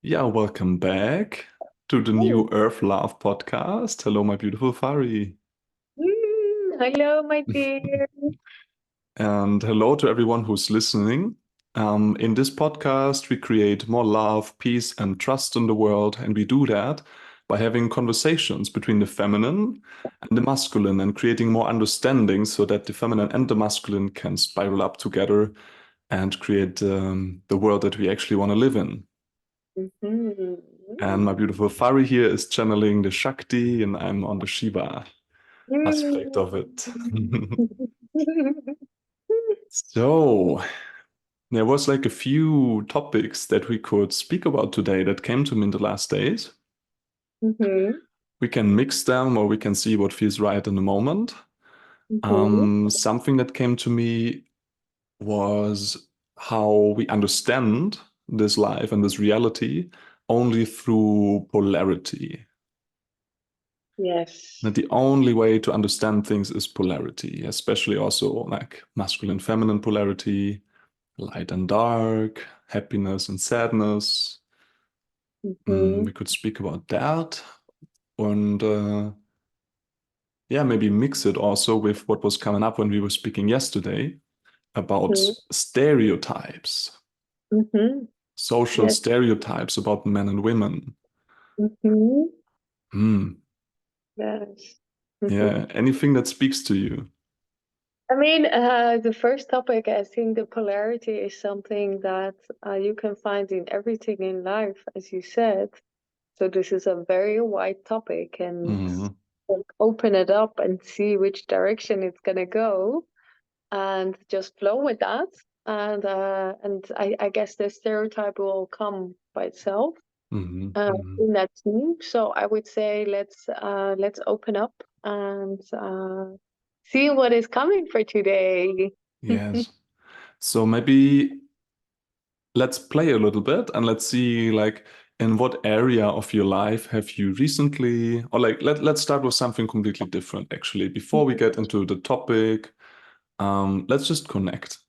Yeah, welcome back to the new Oh, Earth Love podcast. Hello, my beautiful Fari. hello, my dear. And hello to everyone who's listening. In this podcast, we create more love, peace, and trust in the world. And we do that by having conversations between the feminine and the masculine and creating more understanding so that the feminine and the masculine can spiral up together and create the world that we actually want to live in. And my beautiful Fari here is channeling the Shakti, and I'm on the Shiva aspect of it. So, there was like a few topics that we could speak about today that came to me in the last days. We can mix them or we can see what feels right in the moment. Something that came to me was how we understand this life and this reality only through polarity. Yes. That the only way to understand things is polarity, especially also like masculine, feminine polarity, light and dark, happiness and sadness. Mm-hmm. We could speak about that and yeah, maybe mix it also with what was coming up when we were speaking yesterday about stereotypes, Mm-hmm. social Yes. stereotypes about men and women. Mm-hmm. Hmm. Yes. Yeah, anything that speaks to you. I mean, the first topic, I think the polarity is something that you can find in everything in life, as you said. So this is a very wide topic, and Hmm. like, open it up and see which direction it's gonna go, and just flow with that. And I guess the stereotype will come by itself Hmm. Hmm. in that team. So I would say let's open up and see what is coming for today. Yes. So maybe let's play a little bit and let's see like in what area of your life have you recently or like let's start with something completely different actually before we get into the topic. Let's just connect.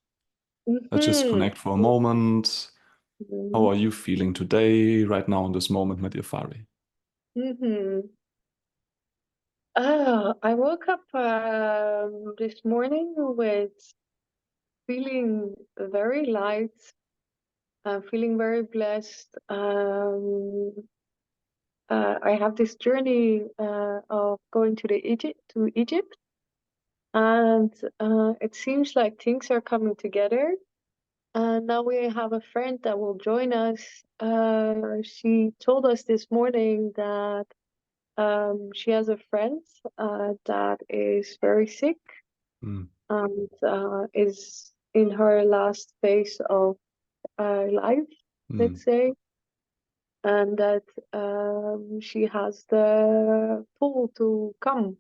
Let's just Mm-hmm. connect for a moment. How Mm-hmm. are you feeling today, right now in this moment, my dear Fari? Mm-hmm. I woke up this morning with feeling very light. Feeling very blessed. I have this journey of going to Egypt, and it seems like things are coming together. And now we have a friend that will join us. She told us this morning that she has a friend that is very sick Mm, and is in her last phase of life, mm. let's say, and that she has the pull to come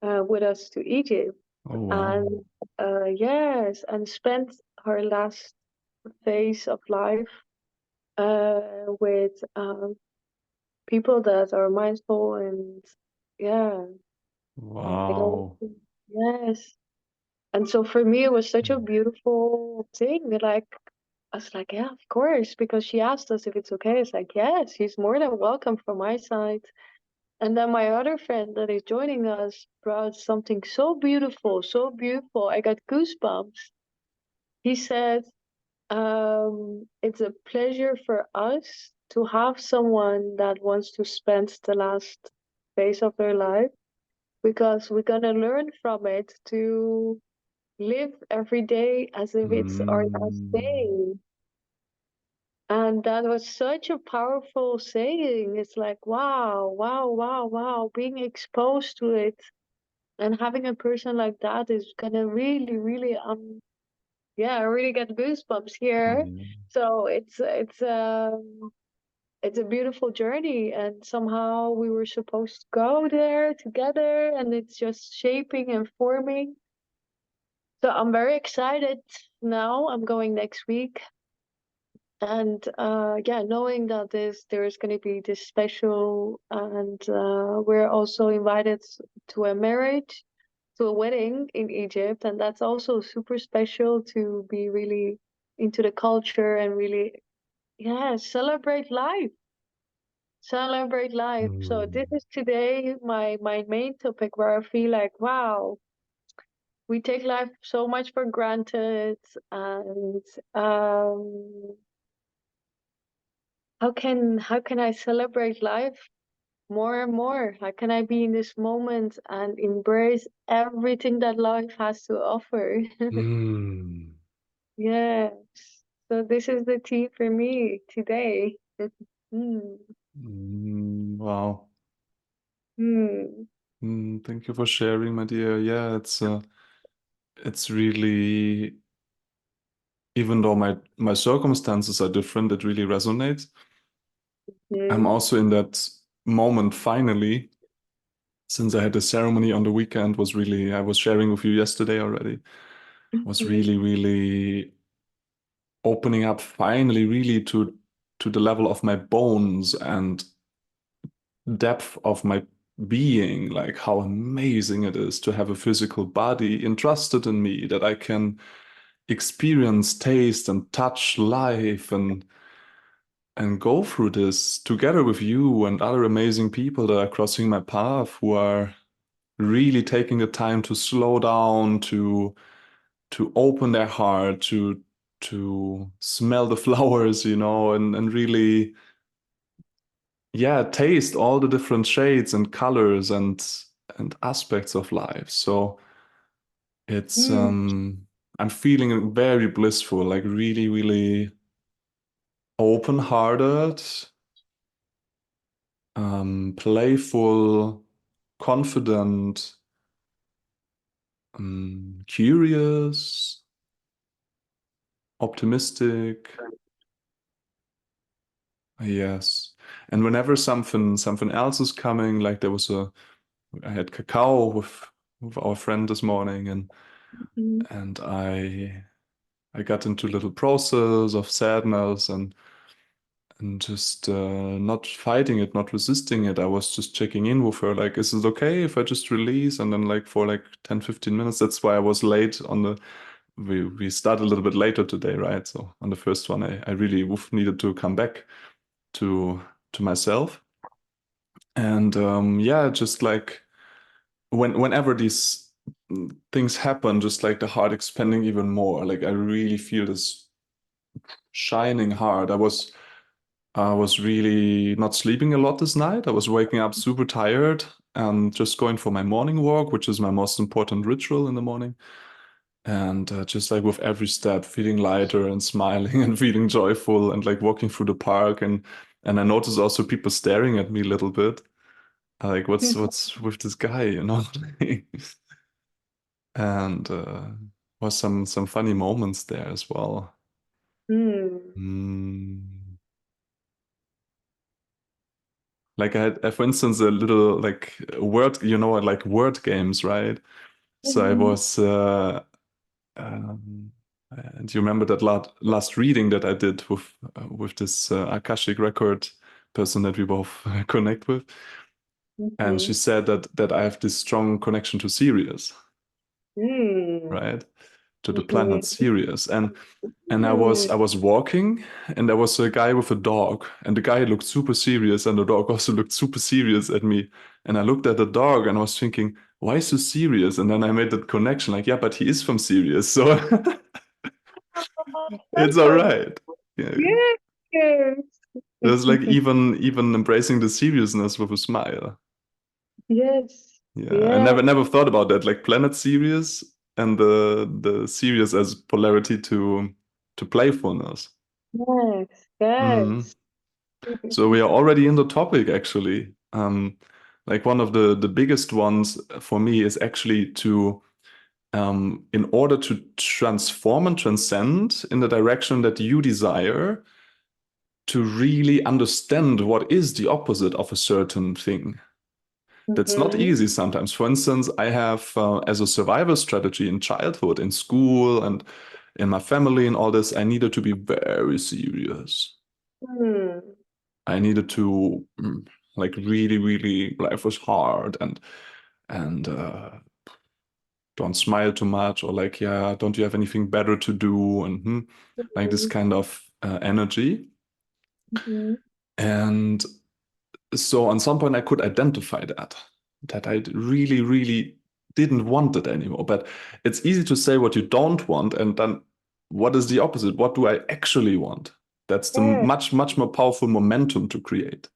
with us to Egypt. Oh, wow. And yes, and spend her last phase of life with people that are mindful and yeah, I don't, Wow. yes. And so for me, it was such a beautiful thing. Like, I was like, yeah, of course, because she asked us if it's okay. It's like, yes, she's more than welcome from my side. And then my other friend that is joining us brought something so beautiful, so beautiful. I got goosebumps. He said, it's a pleasure for us to have someone that wants to spend the last phase of their life because we're gonna learn from it to live every day as if it's our last Mm, day. And that was such a powerful saying. It's like, wow, wow, wow, wow. Being exposed to it and having a person like that is gonna really, really, yeah, I really get goosebumps here. mm, So it's a beautiful journey, and somehow we were supposed to go there together, and it's just shaping and forming. So I'm very excited now. I'm going next week. And yeah, knowing that there's going to be this special, and we're also invited to a marriage, to a wedding in Egypt, and that's also super special to be really into the culture and really yeah, celebrate life. Celebrate life. So this Mm. is today my main topic where I feel like, wow, we take life so much for granted, and how can I celebrate life more and more? How can I be in this moment and embrace everything that life has to offer? Mm. Yes. So this is the tea for me today. Mm. Wow. Mm. Thank you for sharing, my dear. Yeah, it's really, even though my circumstances are different, it really resonates. I'm Mm. also in that moment finally, since I had a ceremony on the weekend, was really, I was sharing with you yesterday already, was Mm. really, really opening up finally really to the level of my bones and depth of my being, like how amazing it is to have a physical body entrusted in me, that I can experience, taste, and touch life and go through this together with you and other amazing people that are crossing my path who are really taking the time to slow down, to open their heart, to smell the flowers, and really, yeah, taste all the different shades and colors and aspects of life. So it's Mm. I'm feeling very blissful, like really, really open-hearted, playful, confident, curious, optimistic. Yes. And whenever something else is coming, like I had cacao with our friend this morning, Mm. and I got into a little process of sadness and just not fighting it, not resisting it. I was just checking in with her, like, is it okay if I just release? And then like for like 10, 15 minutes, that's why I was late on we started a little bit later today, right? So on the first one, I really needed to come back to to myself. And yeah, just like whenever these things happen, just like the heart expanding even more, like I really feel this shining heart. I was really not sleeping a lot this night. I was waking up super tired and just going for my morning walk, which is my most important ritual in the morning. And just like with every step, feeling lighter and smiling and feeling joyful and like walking through the park. And I noticed also people staring at me a little bit. Like, what's with this guy, And was some funny moments there as well. Mm. Mm. Like I had, for instance, a little like word, like word games, right? So I Mm. was, do you remember that last reading that I did with this Akashic record person that we both connect with? And she Mhm. said that I have this strong connection to Sirius, Mm. right? To the Mhm. planet Sirius. And I was Mm. I was walking, and there was a guy with a dog, and the guy looked super serious, and the dog also looked super serious at me. And I looked at the dog, and I was thinking, why so serious? And then I made that connection, like, yeah, but he is from Sirius, so Oh, it's that's all so right. Yeah, yes. there's like even embracing the seriousness with a smile. Yes. Yeah, I Yeah. never thought about that, like planet Sirius and the Sirius as polarity to playfulness. Yes. Mhm. Yes. So we are already in the topic, actually. Like one of the biggest ones for me is actually in order to transform and transcend in the direction that you desire, to really understand what is the opposite of a certain thing. That's not Mhm. easy sometimes. For instance, I have, as a survival strategy in childhood, in school, and in my family, and all this, I needed to be very serious. Mm. I needed to like really, really, life was hard and don't smile too much, or like, yeah, don't you have anything better to do? And like this Mhm. kind of energy. Mm-hmm. And so on some point I could identify that I really, really didn't want it anymore. But it's easy to say what you don't want, and then what is the opposite? What do I actually want? That's the Yeah, much, much more powerful momentum to create.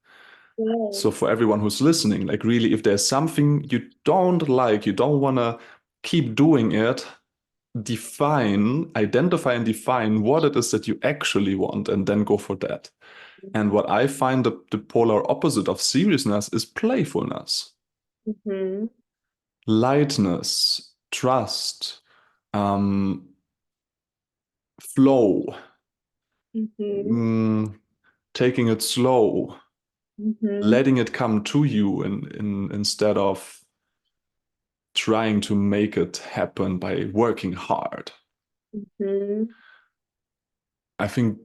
yeah. So for everyone who's listening, like really, if there's something you don't like, you don't want to keep doing it, identify and define what it is that you actually want, and then go for that. And what I find the polar opposite of seriousness is playfulness, Mm-hmm. lightness, trust, um, flow, Mm-hmm. mm, taking it slow, Mm-hmm. letting it come to you instead of trying to make it happen by working hard. Mm-hmm. I think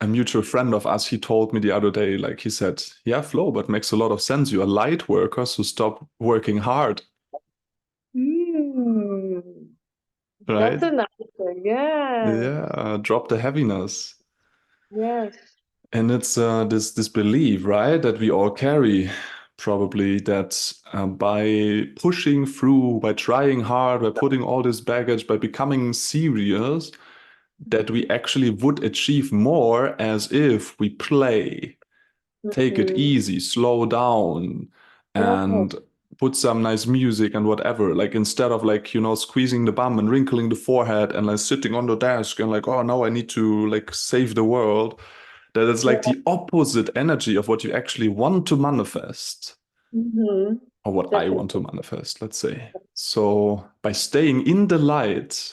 a mutual friend of us, he told me the other day, like he said, yeah, flow, but makes a lot of sense. You are light workers who stop working hard, Mm. That's right? a nice thing. Yeah. Yeah, drop the heaviness. Yes. And it's this belief, right, that we all carry, probably that by pushing through, by trying hard, by putting all this baggage, by becoming serious, that we actually would achieve more as if we play, take it Mm-hmm. easy, slow down, Yeah. and put some nice music and whatever. Like instead of like, squeezing the bum and wrinkling the forehead and like sitting on the desk and like, oh, now I need to like save the world. That is like Yeah. the opposite energy of what you actually want to manifest, Mm-hmm. or what I want to Definitely. manifest, let's say. So by staying in the light,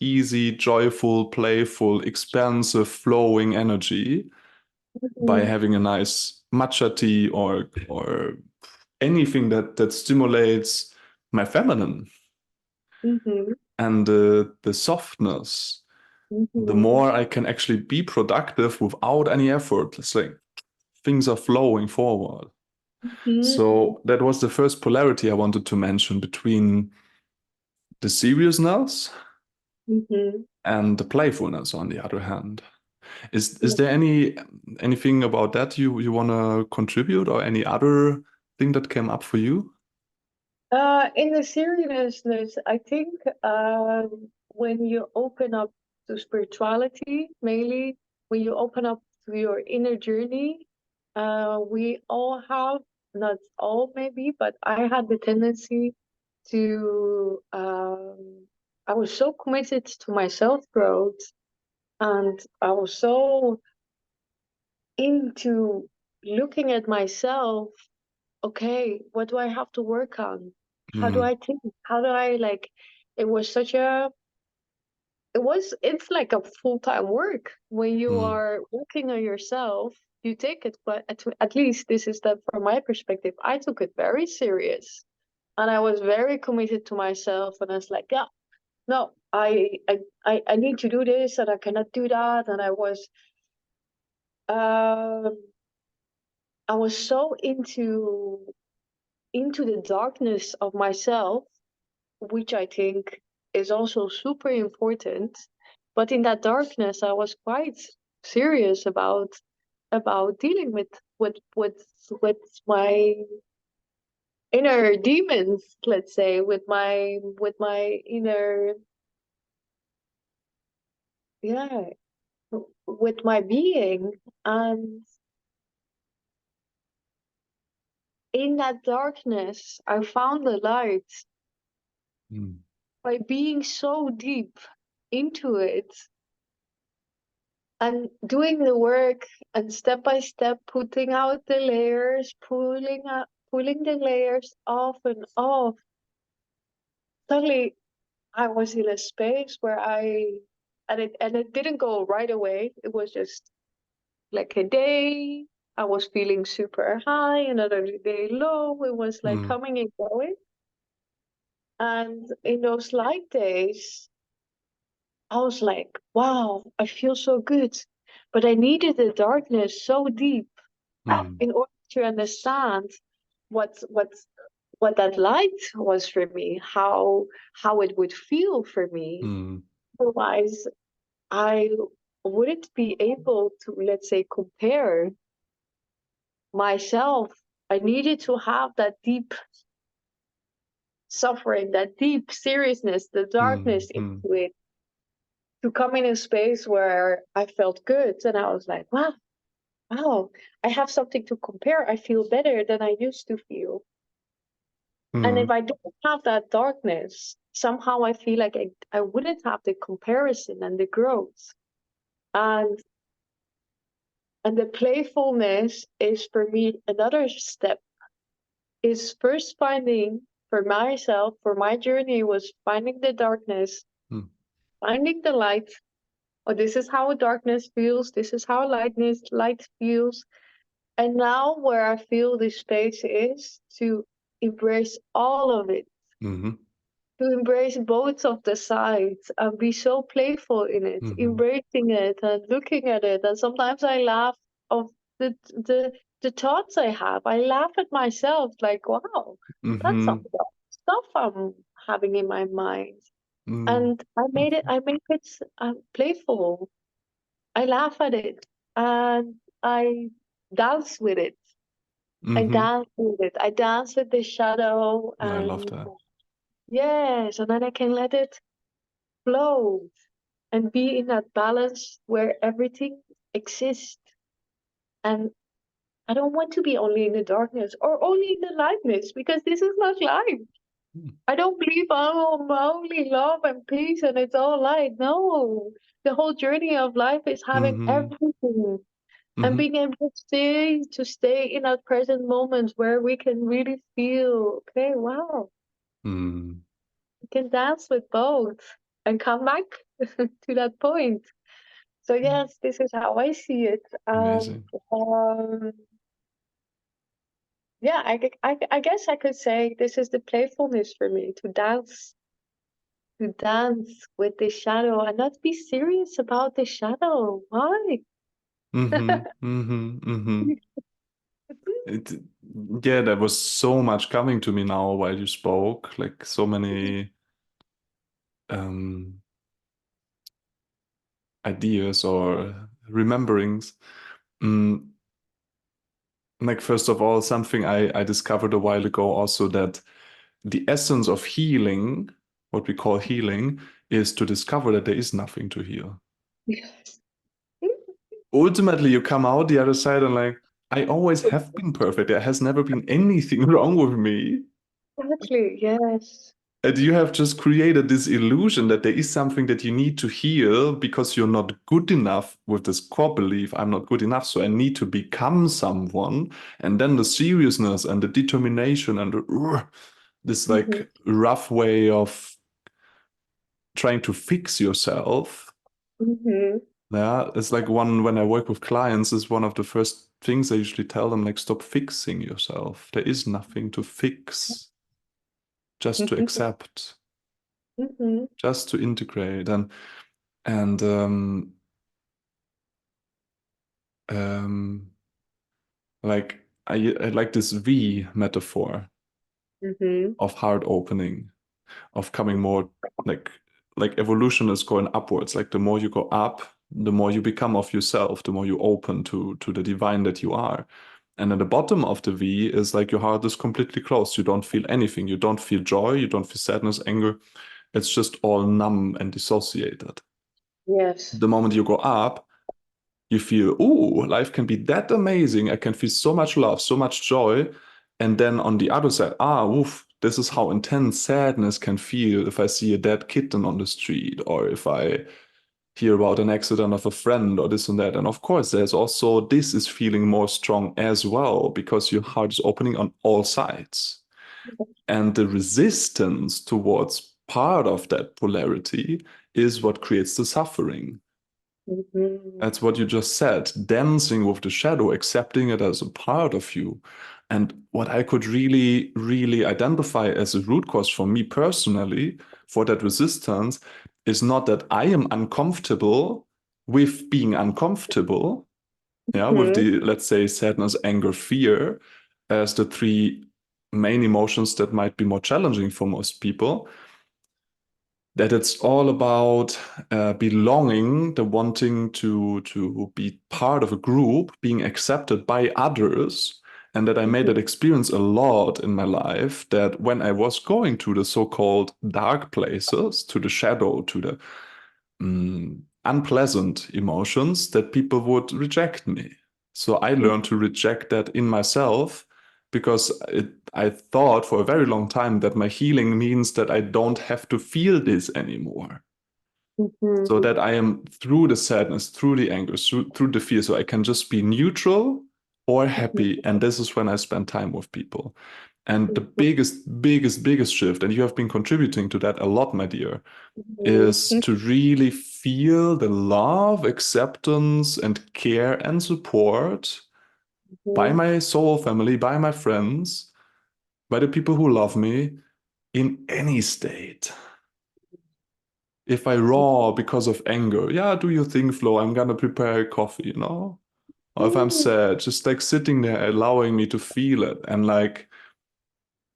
easy, joyful, playful, expansive, flowing energy, by Mm-hmm. having a nice matcha tea or anything that stimulates my feminine Mm-hmm. and the softness, the Mm-hmm. more I can actually be productive without any effort. It's like things are flowing forward. Mm-hmm. So that was the first polarity I wanted to mention between the seriousness Mm-hmm. and the playfulness on the other hand. Is there anything about that you want to contribute, or any other thing that came up for you? In the seriousness, I think when you open up to spirituality, mainly when you open up to your inner journey, we all have, not all maybe, but I had the tendency to, I was so committed to my self growth, and I was so into looking at myself. Okay, what do I have to work on? How do Mm, I think? How do I like? It was such a, it's like a full-time work when you mm, are working on yourself. You take it, but at least this is that from my perspective, I took it very serious, and I was very committed to myself, and I was like, yeah, no, I need to do this, and I cannot do that, and um, I was so into the darkness of myself, which I think is also super important. But in that darkness, I was quite serious about dealing with my inner demons, let's say, with my inner, yeah, with my being. And in that darkness, I found the light mm, by being so deep into it and doing the work, and step by step putting out the layers, pulling the layers off and off. Suddenly I was in a space where it didn't go right away. It was just like a day I was feeling super high, another day low. It was like mm, coming and going. And in those light days, I was like, wow, I feel so good. But I needed the darkness so deep mm, in order to understand what what what that light was for me, how it would feel for me. mm, Otherwise, I wouldn't be able to, let's say, compare myself. I needed to have that deep suffering, that deep seriousness, the darkness Mm-hmm. into it, to come in a space where I felt good. And I was like, wow, I have something to compare. I feel better than I used to feel. And if I don't have that darkness, somehow I feel like I wouldn't have the comparison and the growth. And the playfulness is for me another step, is first finding for myself, for my journey was finding the darkness, finding the light. Oh, this is how darkness feels, this is how light feels. And now where I feel the space is to embrace all of it, Mm-hmm. to embrace both of the sides and be so playful in it, embracing it and looking at it. And sometimes I laugh of the the thoughts I have. I laugh at myself, like, wow, that's some stuff I'm having in my mind. And I make it playful. I laugh at it and I dance with it. I Mm-hmm. dance with it. I dance with the shadow, I love and that. yes, and then I can let it flow and be in that balance where everything exists. And I don't want to be only in the darkness or only in the lightness, because this is not life. I don't believe only love and peace and it's all light. No, the whole journey of life is having Mm-hmm. everything and Mm-hmm. being able to stay in that present moment where we can really feel, okay, wow, Mm. we can dance with both and come back to that point. So yes, this is how I see it. Amazing. Yeah, I guess I could say this is the playfulness for me, to dance with the shadow and not be serious about the shadow. Why? Mm-hmm. Mm-hmm. Mm-hmm. It, yeah, there was so much coming to me now while you spoke, like so many um, ideas or rememberings. Mm, like first of all, something I discovered a while ago also, that the essence of healing, what we call healing, is to discover that there is nothing to heal. Yes. Ultimately, you come out the other side and like, I always have been perfect. There has never been anything wrong with me. Exactly, yes. And you have just created this illusion that there is something that you need to heal because you're not good enough with this core belief. I'm not good enough, so I need to become someone. And then the seriousness and the determination and this Mm-hmm. like rough way of trying to fix yourself. Mm-hmm. Yeah, it's like one when I work with clients, is one of the first things I usually tell them, like, stop fixing yourself. There is nothing to fix, just to accept, Mm-hmm. just to integrate. And um like I like this V metaphor Mm-hmm. of heart opening, of coming more like evolution is going upwards. Like the more you go up, the more you become of yourself, the more you open to the divine that you are. And at the bottom of the V is like your heart is completely closed. You don't feel anything. You don't feel joy. You don't feel sadness, anger. It's just all numb and dissociated. Yes. The moment you go up, you feel, oh, life can be that amazing. I can feel so much love, so much joy. And then on the other side, woof, this is how intense sadness can feel if I see a dead kitten on the street, or if I hear about an accident of a friend, or this and that. And of course, there's also this is feeling more strong as well, because your heart is opening on all sides. And the resistance towards part of that polarity is what creates the suffering. Mm-hmm. That's what you just said, dancing with the shadow, accepting it as a part of you. And what I could really, really identify as a root cause for me personally for that resistance is not that I am uncomfortable with being uncomfortable, yeah, with Mm-hmm. the, let's say, sadness, anger, fear as the three main emotions that might be more challenging for most people. that it's all about belonging, the wanting to be part of a group, being accepted by others, and that I made that experience a lot in my life. That when I was going to the so-called dark places, to the shadow, to the unpleasant emotions, that people would reject me. So I learned to reject that in myself because I thought for a very long time that my healing means that I don't have to feel this anymore. So Mhm. that I am through the sadness, through the anger, through the fear. So I can just be neutral or happy. And this is when I spend time with people. And the biggest shift, and you have been contributing to that a lot, my dear, is to really feel the love, acceptance, and care and support by my soul family, by my friends, by the people who love me in any state. If I roar because of anger, yeah, do your thing, Flo. I'm gonna prepare a coffee, you know? Or if I'm sad, just like sitting there, allowing me to feel it, and like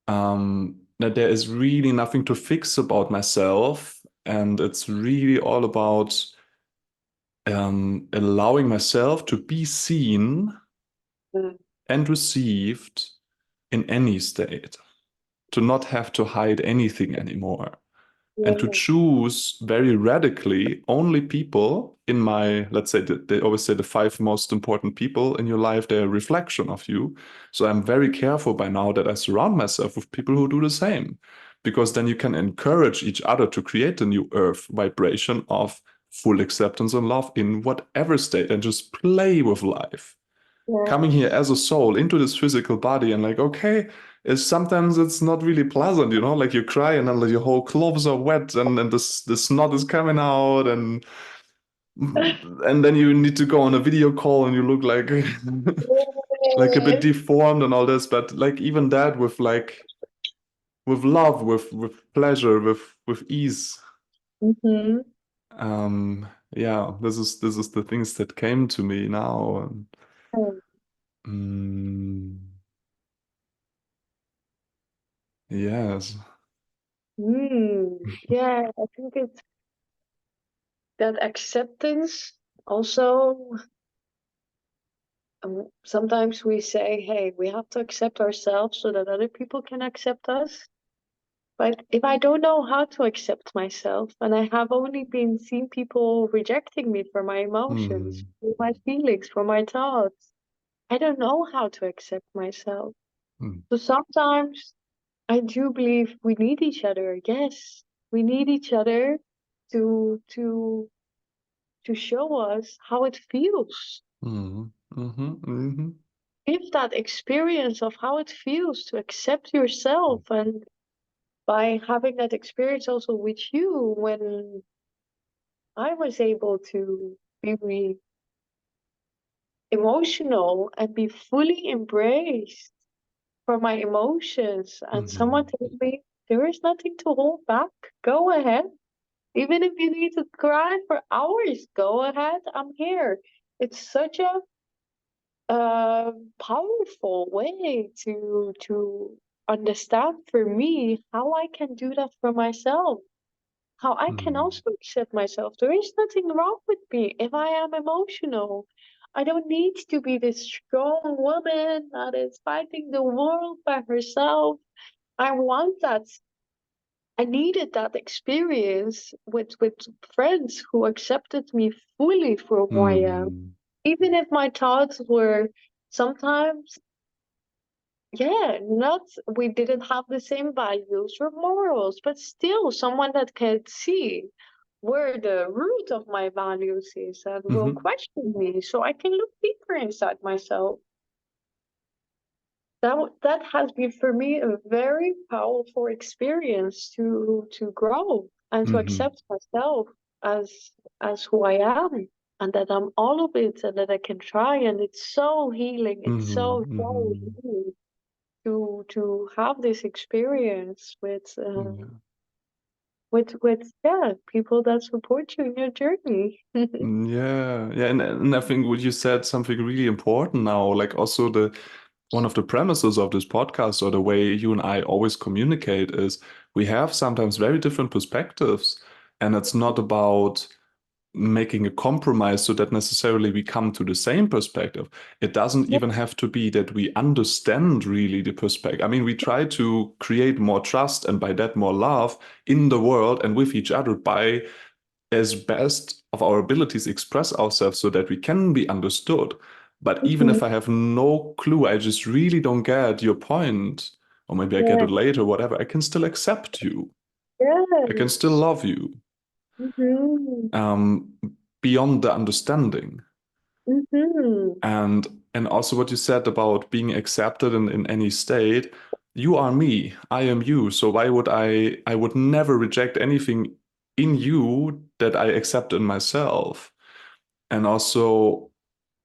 that there is really nothing to fix about myself, and it's really all about allowing myself to be seen and received in any state, to not have to hide anything anymore, and to Yeah. choose very radically only people in my, let's say, they always say the five most important people in your life, they're a reflection of you. So I'm very careful by now that I surround myself with people who do the same, because then you can encourage each other to create a new earth vibration of full acceptance and love in whatever state, and just play with life, Yeah. coming here as a soul into this physical body, and like, okay, is sometimes it's not really pleasant, you know, like you cry and then like your whole clothes are wet, and the snot is coming out, and then you need to go on a video call and you look like like a bit deformed and all this, but like even that with like with love, with pleasure, with ease. Mhm. Yeah, this is the things that came to me now. Mm, yes. Yeah, I think it's that acceptance also. Sometimes we say, hey, we have to accept ourselves so that other people can accept us. But if I don't know how to accept myself, and I have only been seeing people rejecting me for my emotions, Mm, for my feelings, for my thoughts, I don't know how to accept myself. mm, So sometimes I do believe we need each other. Yes, we need each other to to to show us how it feels. mm, mhm, mhm, Give that experience of how it feels to accept yourself, and by having that experience also with you, when I was able to be emotional and be fully embraced for my emotions, and someone mhm, told me there is nothing to hold back. Go ahead. Even if you need to cry for hours, go ahead. I'm here. It's such a powerful way to understand for me how I can do that for myself. How I can mm, also accept myself. There is nothing wrong with me if I am emotional. I don't need to be this strong woman that is fighting the world by herself. I want that. I needed that experience with friends who accepted me fully for who I am. mhm, Even if my thoughts were sometimes, yeah, not, we didn't have the same values or morals, but still someone that can see where the root of my values is and will mhm, question me so I can look deeper inside myself. That has been for me a very powerful experience to grow and to mhm, accept myself as as who I am, and that I'm all of it, and that I can try, and it's so healing. It's mhm, so mhm. healing to have this experience Yeah. with yeah, people that support you in your journey. Yeah, yeah, and I think what you said something really important now, like also the one of the premises of this podcast, or the way you and I always communicate, is we have sometimes very different perspectives. And it's not about making a compromise so that necessarily we come to the same perspective. It doesn't Yeah. even have to be that we understand really the perspective. I mean, we try to create more trust and by that more love in the world and with each other by as best of our abilities express ourselves so that we can be understood. But even Mm-hmm. if I have no clue, I just really don't get your point, or maybe I get Yeah. it later, whatever, I can still accept you. I can still Yes. love you, Mm-hmm. um, beyond the understanding. Mm-hmm. And also what you said about being accepted in any state, you are me, I am you. So why would I would never reject anything in you that I accept in myself. And also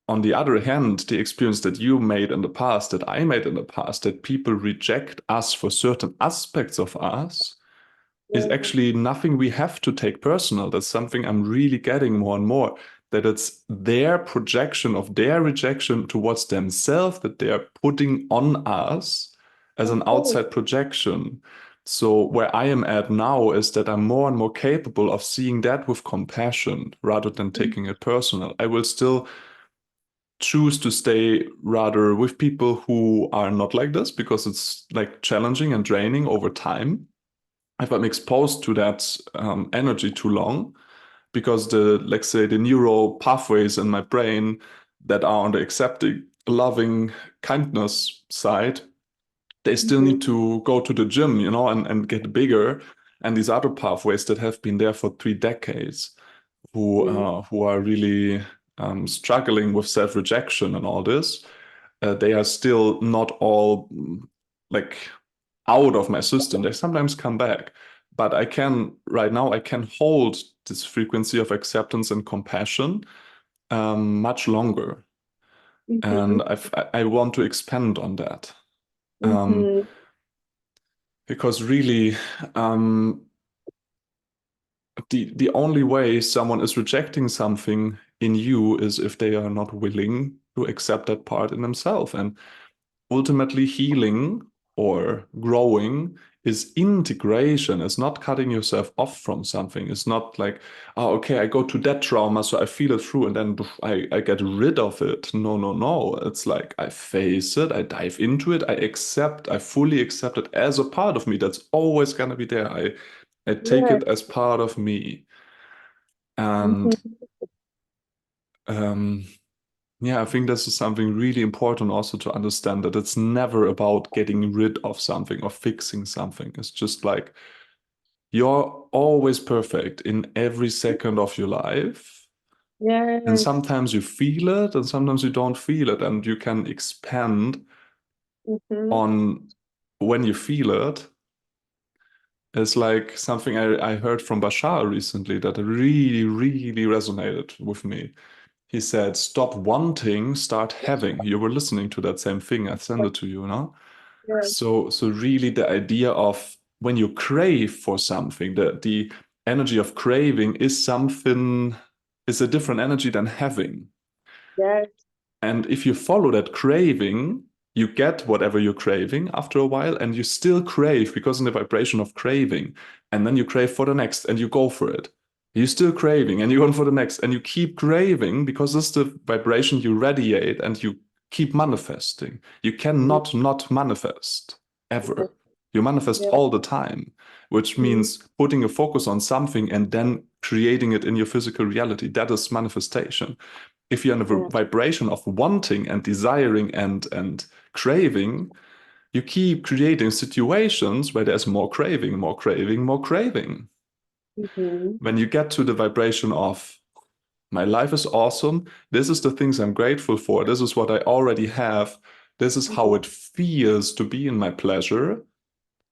on the other hand, the experience that you made in the past, that I made in the past, that people reject us for certain aspects of us, is Yeah. actually nothing we have to take personal. That's something I'm really getting more and more, that it's their projection of their rejection towards themselves that they are putting on us as an Okay. outside projection. So where I am at now is that I'm more and more capable of seeing that with compassion rather than taking it personal. I will still choose to stay rather with people who are not like this because it's like challenging and draining over time if I'm exposed to that energy too long, because the, let's say, the neural pathways in my brain that are on the accepting, loving kindness side, they still Mm-hmm. need to go to the gym, and get bigger. And these other pathways that have been there for 3 decades, who are really struggling with self-rejection and all this, they are still not all like out of my system. They sometimes come back, but right now, I can hold this frequency of acceptance and compassion much longer. Mm-hmm. And I want to expand on that. Um, Mm-hmm. because really, um, the only way someone is rejecting something in you is if they are not willing to accept that part in themselves. And ultimately, healing or growing is integration. It's not cutting yourself off from something. It's not like, oh, okay, I go to that trauma, so I feel it through and then I get rid of it. No, no, no. It's like I face it, I dive into it, I fully accept it as a part of me that's always gonna be there. I take Yeah. it as part of me. And Mm-hmm. um, yeah, I think this is something really important also to understand that it's never about getting rid of something or fixing something. It's just like you're always perfect in every second of your life. And Yes. sometimes you feel it and sometimes you don't feel it. And you can expand Mm-hmm. on when you feel it. It's like something I heard from Bashar recently that really, really resonated with me. He said, stop wanting, start having. You were listening to that same thing. I sent it to you, no? Yeah. So really the idea of when you crave for something, the energy of craving is a different energy than having. Yes. And if you follow that craving, you get whatever you're craving after a while, and you still crave because in the vibration of craving, and then you crave for the next and you go for it. You're still craving and you go for the next, and you keep craving because it's the vibration you radiate and you keep manifesting. You Mm-hmm. cannot not manifest Yes. ever. You manifest Yeah. all the time, which Mm-hmm. means putting a focus on something and then creating it in your physical reality. That is manifestation. If you're in a Yeah. vibration of wanting and desiring and craving, you keep creating situations where there's more craving, more craving, more craving. Mm-hmm. When you get to the vibration of my life is awesome, this is the things I'm grateful for, this is what I already have, this is how Mm-hmm. it feels to be in my pleasure,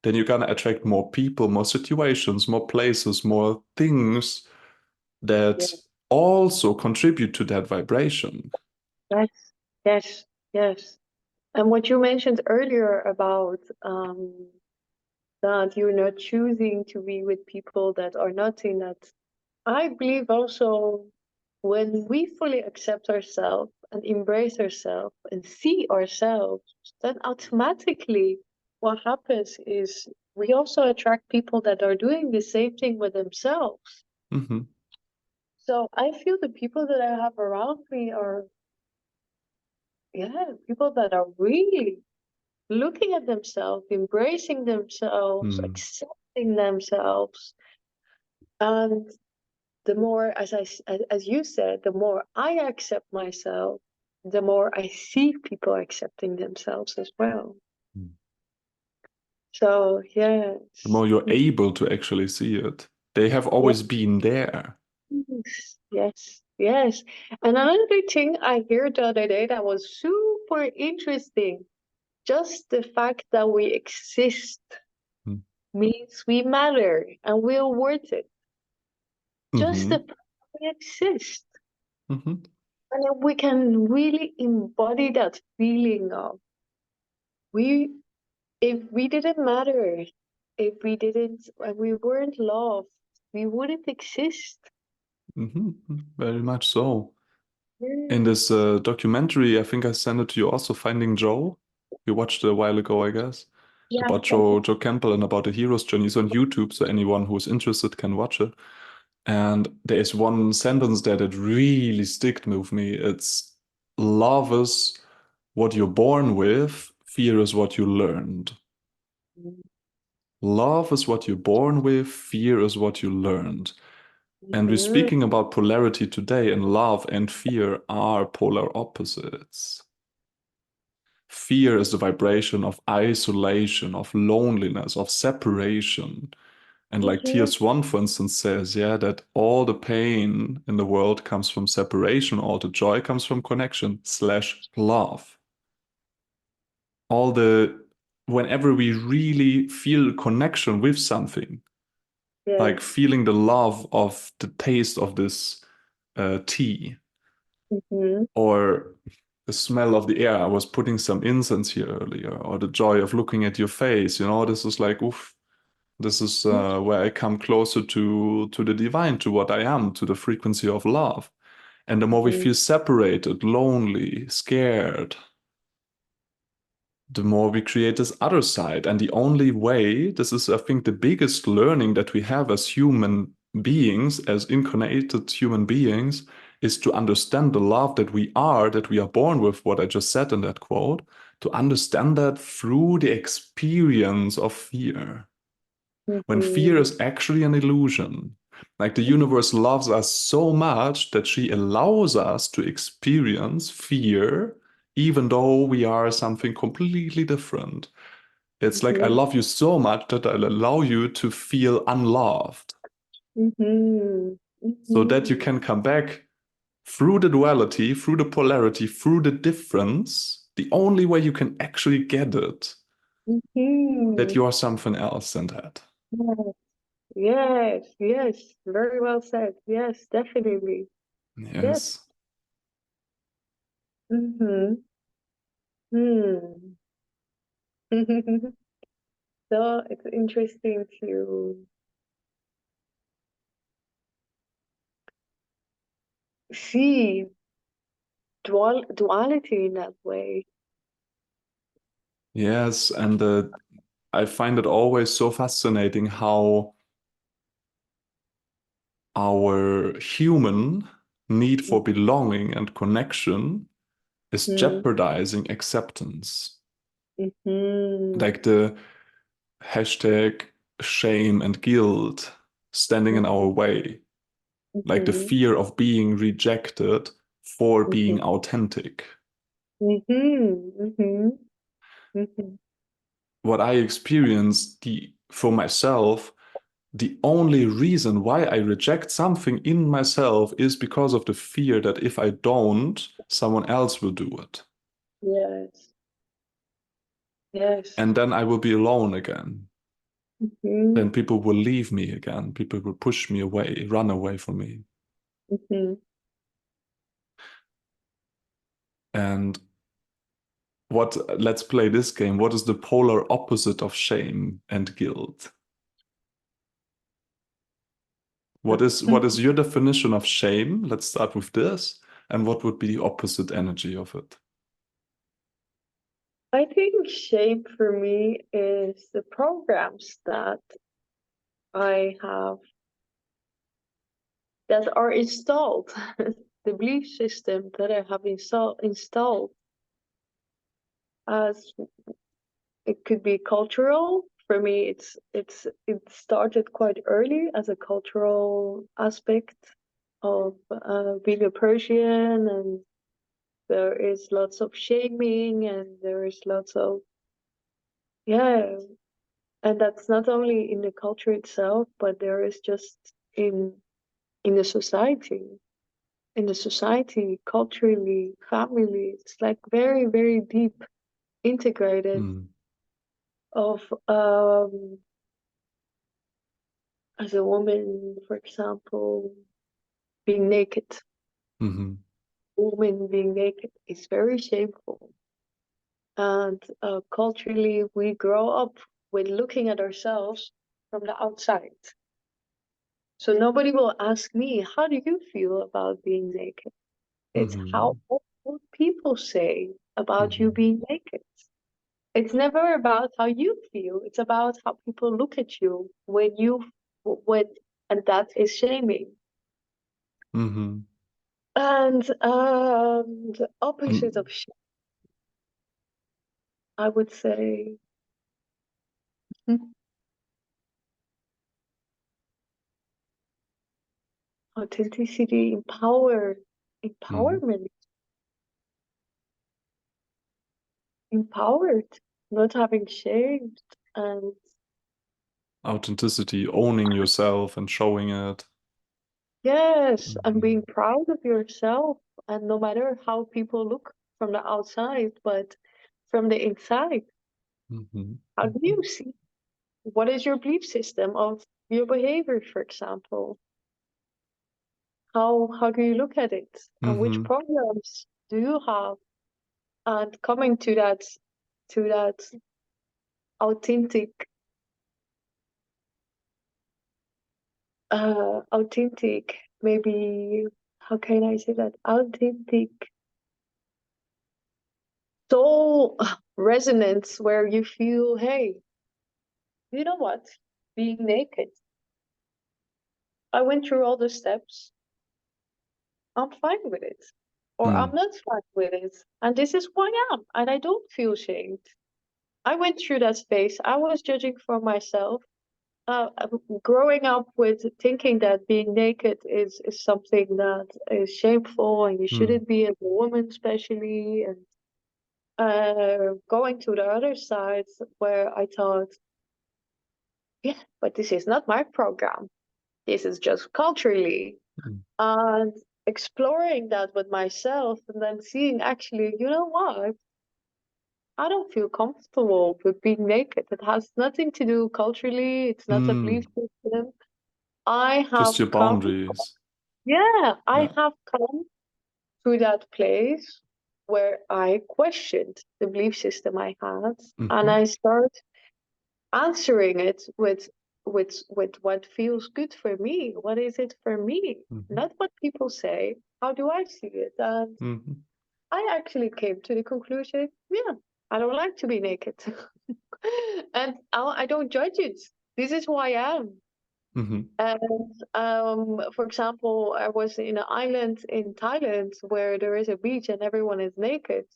then you're gonna attract more people, more situations, more places, more things Yeah. that also contribute to that vibration. Yes. Yes. Yes. And what you mentioned earlier about that you're not choosing to be with people that are not in that, I believe also when we fully accept ourselves and embrace ourselves and see ourselves, then automatically what happens is we also attract people that are doing the same thing with themselves. Mm-hmm. So I feel the people that I have around me are, people that are really looking at themselves, embracing themselves, Mm. accepting themselves. And the more, as you said, the more I accept myself, the more I see people accepting themselves as well. Mm. So The yes, more you're able to actually see it, they have yes, always been there. yes, yes. And another thing I heard the other day that was super interesting, just the fact that we exist Mm. means we matter and we're worth it. Just the Mm-hmm. fact that we exist. Mm-hmm. And if we can really embody that feeling of we, if we didn't matter, if we didn't, and we weren't loved, we wouldn't exist. Mm-hmm. Very much so. In Mm. this documentary, I think I sent it to you also, Finding Joe. You watched it a while ago, I guess, Yeah, about Joe Campbell and about the hero's journey. It's on YouTube, so anyone who's interested can watch it. And there is one sentence there that really sticked with me. It's love is what you're born with, fear is what you learned. Love is what you're born with, fear is what you learned. And we're mm-hmm. speaking about polarity today, and love and fear are polar opposites. Fear is the vibration of isolation, of loneliness, of separation. And like Mm-hmm. TS1, for instance, says, yeah, that all the pain in the world comes from separation, all the joy comes from connection slash love. All the, whenever we really feel connection with something, like Yes. feeling the love of the taste of this tea, Mm-hmm. or the smell of the air. I was putting some incense here earlier, or the joy of looking at your face. This is like, oof, this is where I come closer to the divine, to what I am, to the frequency of love. And the more we Mm-hmm. feel separated, lonely, scared, the more we create this other side. And the only way, this is, I think, the biggest learning that we have as human beings, as incarnated human beings, is to understand the love that we are born with, what I just said in that quote, to understand that through the experience of fear. When fear Mm-hmm. is actually an illusion. Like the universe loves us so much that she allows us to experience fear, even though we are something completely different. It's like, I Mm-hmm. love you so much that I'll allow you to feel unloved Mm-hmm. so that you Mm-hmm. can come back through the duality, through the polarity, through the difference. The only way you can actually get it, that Mm-hmm. you are something else than that. Yes, yes, very well said. Yes, definitely. Yes. Yes. Mm-hmm. Hmm. So it's interesting to see duality in that way. Yes, and I find it always so fascinating how our human need for belonging and connection is Mm-hmm. jeopardizing acceptance. Mm-hmm. Like the hashtag shame and guilt standing in our way, like the Mm-hmm. fear of being rejected for Mm-hmm. being authentic. Mm-hmm. Mm-hmm. Mm-hmm. What I experienced for myself, the only reason why I reject something in myself is because of the fear that if I don't, someone else will do it. Yes. Yes. And then I will be alone again. Mm-hmm. Then people will leave me again. People will push me away, run away from me. Mm-hmm. And let's play this game. What is the polar opposite of shame and guilt? What is your definition of shame? Let's start with this. And what would be the opposite energy of it? I think shape for me is the programs that I have that are installed, the belief system that I have installed, as it could be cultural. For me, it started quite early as a cultural aspect of being a Persian, and there is lots of shaming, and there is lots of, yeah, and that's not only in the culture itself, but there is just in in the society, culturally, family. It's like very, very deep integrated Mm. of as a woman, for example, being naked. Mm-hmm. Women being naked is very shameful. And culturally, we grow up with looking at ourselves from the outside. So nobody will ask me, how do you feel about being naked? It's Mm-hmm. how what people say about you Mm-hmm. being naked. It's never about how you feel. It's about how people look at you when, and that is shaming. Mm-hmm. And the opposite Mm. of shame, I would say, authenticity, Mm. empowerment, empowered, not having shame, and Authenticity, owning yourself and showing it. yes, and Mm-hmm. being proud of yourself, and no matter how people look from the outside, but from the inside, Mm-hmm. how do Mm-hmm. you see? What is your belief system of your behavior, for example? How do you look at it? And which Mm-hmm. programs do you have? And coming to that authentic authentic, maybe, how can I say that? Authentic soul resonance, where you feel, hey, you know what? Being naked, I went through all the steps. I'm fine with it. Or I'm Mm. not fine with it. And this is who I am. And I don't feel shamed. I went through that space. I was judging for myself. Growing up with thinking that being naked is something that is shameful and you Mm. shouldn't be as a woman, especially. And going to the other side where I thought, yeah, but this is not my program. This is just culturally. Mm. And exploring that with myself and then seeing, actually, you know what? I don't feel comfortable with being naked. It has nothing to do culturally. It's not a belief Mm. system. I Just have your come, boundaries. yeah, I Yeah. have come to that place where I questioned the belief system I had, and Mm-hmm. I start answering it with what feels good for me. What is it for me? Mm-hmm. Not what people say. How do I see it? And Mm-hmm. I actually came to the conclusion, yeah, I don't like to be naked. And I don't judge it. This is who I am. Mm-hmm. And for example, I was in an island in Thailand where there is a beach and everyone is naked.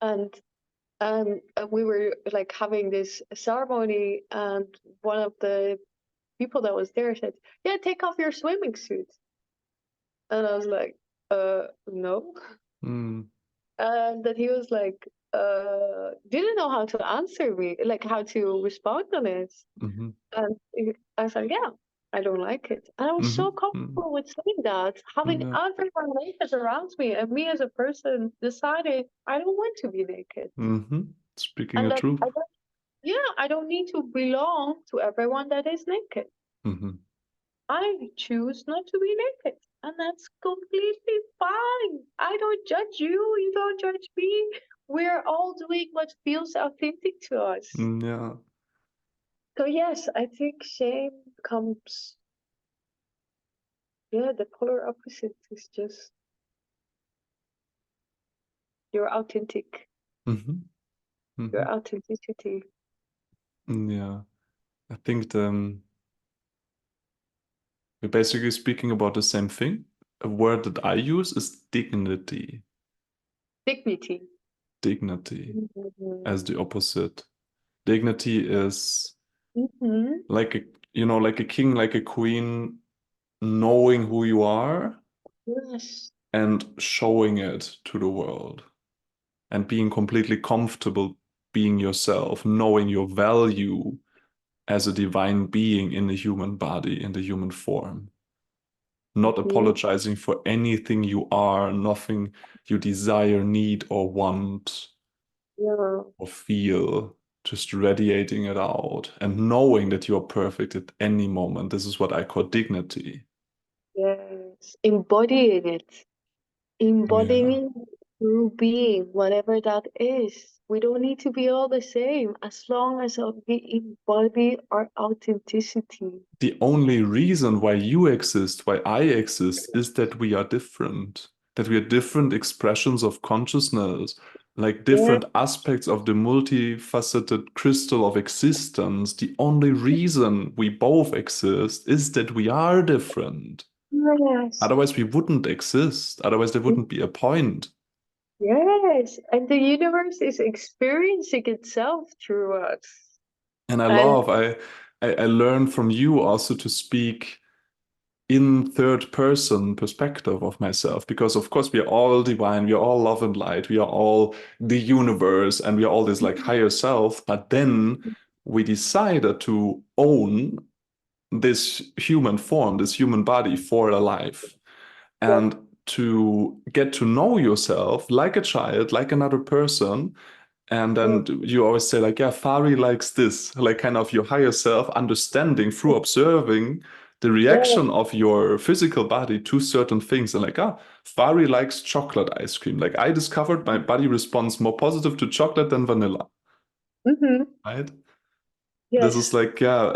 And we were like having this ceremony, and one of the people that was there said, "Yeah, take off your swimming suit." And I was like, no." Mm. And then he was like, didn't know how to answer me, like how to respond on it. Mm-hmm. And I was like, yeah, I don't like it. And I was so Mm-hmm. comfortable with saying that, having Mm. everyone naked around me, and me as a person decided I don't want to be naked. Yeah. Mm-hmm. Speaking And the that truth. yeah, I don't need to belong to everyone that is naked. Mm-hmm. I choose not to be naked. And that's completely fine. I don't judge you. You don't judge me. We're all doing what feels authentic to us. Mm. Yeah. So, yes, I think shame comes, yeah, the polar opposite is just your authentic, Mm-hmm. Mm-hmm. your authenticity. Yeah. I think the We're basically speaking about the same thing. A word that I use is dignity. Dignity. Dignity Mm-hmm. as the opposite. Dignity is Mm-hmm. like a, like a king, like a queen, knowing who you are Yes. and showing it to the world and being completely comfortable being yourself, knowing your value as a divine being in the human body, in the human form, not Mm-hmm. apologizing for anything you are, nothing you desire, need, or want Yeah. or feel, just radiating it out and knowing that you are perfect at any moment. This is what I call dignity. Yes. Embodying it. Yeah. Embodying through being, whatever that is. We don't need to be all the same as long as we embody our authenticity. The only reason why you exist, why I exist, is that we are different. That we are different expressions of consciousness, like Yeah. different aspects of the multifaceted crystal of existence. The only reason we both exist is that we are different. Yes. Otherwise, we wouldn't exist. Otherwise, there wouldn't be a point. Yes. And the universe is experiencing itself through us. And I And love, I learned from you also to speak in third person perspective of myself because of course we are all divine, we are all love and light, we are all the universe, and we are all this like higher self, but then we decided to own this human form, this human body for a life, yeah. and to get to know yourself like a child, like another person. And then you always say, like, yeah, Fari likes this, like kind of your higher self understanding through observing the Yeah. reaction of your physical body to certain things. And like, Fari likes chocolate ice cream. Like, I discovered my body responds more positive to chocolate than vanilla, Mm-hmm. right? This is Yes. like, yeah,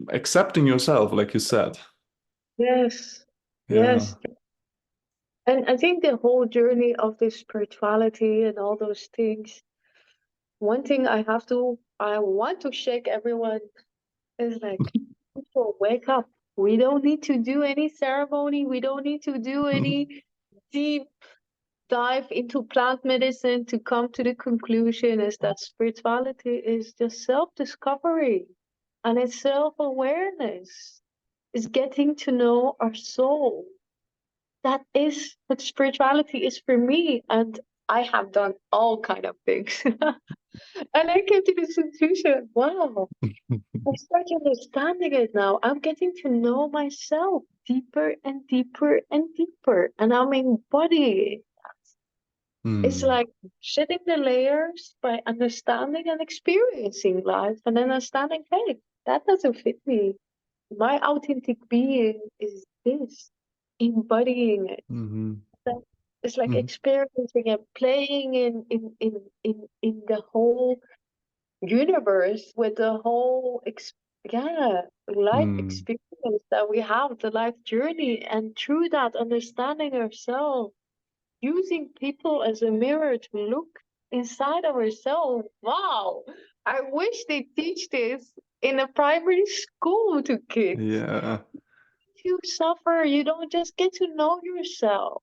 accepting yourself, like you said. Yes. Yeah. Yes. And I think the whole journey of this spirituality and all those things, one thing I want to shake everyone is like, people wake up. We don't need to do any ceremony. We don't need to do any deep dive into plant medicine to come to the conclusion is that spirituality is just self-discovery and it's self-awareness. It's getting to know our soul. That is what spirituality is for me. And I have done all kind of things. And I came to this conclusion, wow, I start understanding it now. I'm getting to know myself deeper and deeper and deeper. And I'm embodying. It's Hmm. like shedding the layers by understanding and experiencing life and then understanding, hey, that doesn't fit me. My authentic being is this, embodying it. Hmm. So it's like Hmm. experiencing and playing in the whole universe with the whole life Hmm. experience that we have, the life journey, and through that understanding ourselves, using people as a mirror to look inside of ourselves. Wow, I wish they teach this in a primary school to kids. Yeah. If you suffer, you don't just get to know yourself.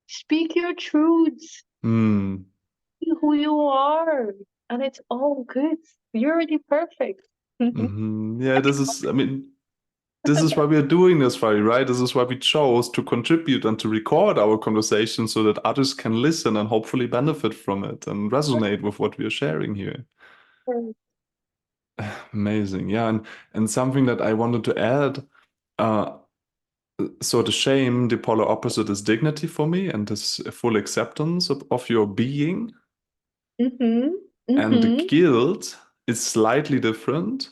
Speak your truths, Hmm. be who you are, and it's all good. You're already perfect. Hmm. Yeah, this is, I mean, this is why we are doing this, Fari, right? This is why we chose to contribute and to record our conversation so that others can listen and hopefully benefit from it and resonate with what we are sharing here. Amazing. Yeah, and something that I wanted to add, uh, so the shame, the polar opposite is dignity for me and this full acceptance of your being. Mm-hmm. And the Mm-hmm. guilt is slightly different.